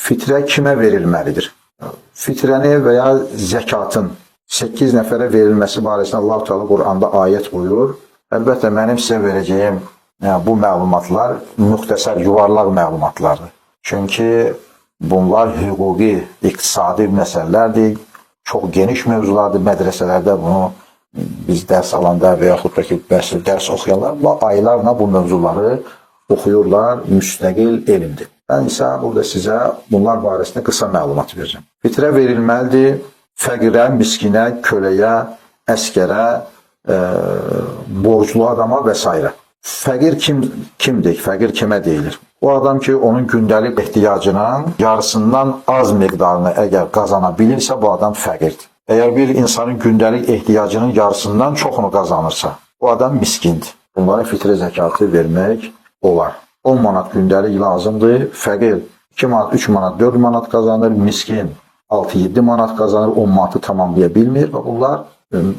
fitrə kimə verilməlidir? Fitrəni və ya zəkatın 8 nəfərə verilməsi barəsində Allah Teala Quranda ayət buyurur. Əlbəttə, mənim sizə verəcəyim bu məlumatlar müxtəsər, yuvarlaq məlumatlardır. Çünki bunlar hüquqi, iqtisadi məsələlərdir, çox geniş mövzulardır. Mədrəsələrdə bunu biz dərs alanda və yaxud da ki, dərs oxuyanlar aylarla bu mövzuları oxuyurlar, müstəqil elmdir. Mən isə burada sizə bunlar barəsində qısa məlumat verəcəm. Fitrə verilməlidir fəqirə, miskinə, köləyə, əskərə, borclu adama və s. Fəqir kimdir? Fəqir kimə deyilir? O adam ki, onun gündəlik ehtiyacının yarısından az miqdarını əgər qazana bilirsə, bu adam fəqirdir. Əgər bir insanın gündəlik ehtiyacının yarısından çoxunu qazanırsa, bu adam miskindir. Bunlara fitrə zəkatı vermək olar. 10 manat gündəlik lazımdır. Fəqir 2 manat, 3 manat, 4 manat qazanır. Miskin 6-7 manat qazanır, 10 manatı tamamlaya bilmir. Və bunlar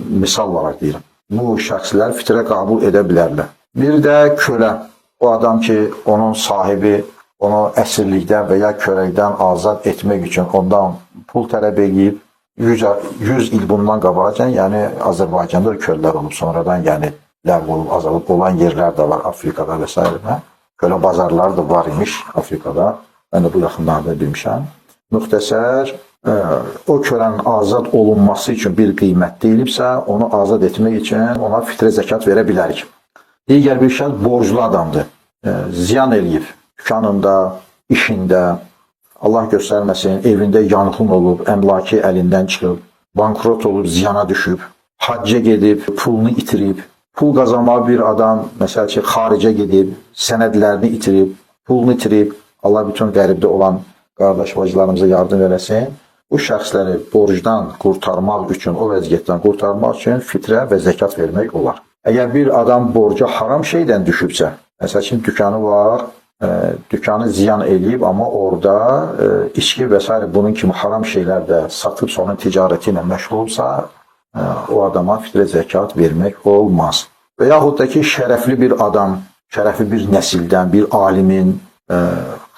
misal olaraq deyirəm. Bu şəxslər fitrə qəbul edə bilərlər. Bir də kölə. O adam ki, onun sahibi onu əsirlikdən və ya köləlikdən azad etmək üçün ondan pul tələb edib, 100 il bundan qabaqcan, yəni Azərbaycanda kölələr olub, sonradan yəni ləğv olub, azalıb olan yerlər də var Afrikada və s. Kölə bazarları da var imiş Afrikada. Mən də bu yaxınlarda bilmişəm. Müxtəsər, o kölənin azad olunması üçün bir qiymət deyilibsə, onu azad etmək üçün ona fitrə zəkat verə bilərik. Digər bir şəxs borclu adamdır. Ziyan eləyib, dükanında, işində, Allah göstərməsin, evində yanğın olub, əmlaki əlindən çıxıb, bankrot olub, ziyana düşüb, hacca gedib, pulunu itirib, pul qazanmağı bir adam, məsəl ki, xaricə gedib, sənədlərini itirib, pulunu itirib, Allah bütün qəribdə olan qardaş bacılarımıza yardım eləsin. Bu şəxsləri borcdan qurtarmaq üçün, o vəziyyətdən qurtarmaq üçün fitrə və zəkat vermək olar. Əgər bir adam borca haram şeydən düşübsə, məsəl ki, dükanı var, dükanı ziyan eləyib, amma orada içki və s. bunun kimi haram şeylər də satıb onun ticarəti ilə məşğul olsa, o adama fitrə zəkat vermək olmaz. Və yaxud da ki, şərəfli bir adam, şərəfli bir nəsildən, bir alimin,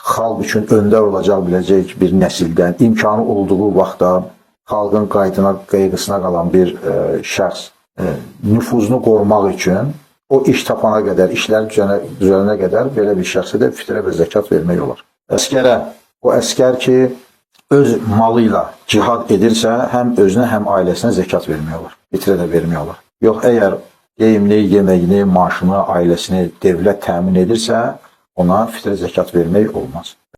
xalq üçün öndər olacaq biləcək bir nəsildən, imkanı olduğu vaxtda xalqın qayğısına qalan bir şəxs nüfuzunu qorumaq üçün o iş tapana qədər, işlər düzələnə qədər belə bir şəxsə də fitrə və zəkat vermək olar. Əskərə, o əskər ki, öz malı ilə cihad edirsə, həm özünə, həm ailəsinə zəkat vermək olar, fitrə də vermək olar. Yox, əgər geyimini, yeməyini, maaşını, ailəsini dövlət təmin edirsə, ona fitrə zəkat vermək olmaz.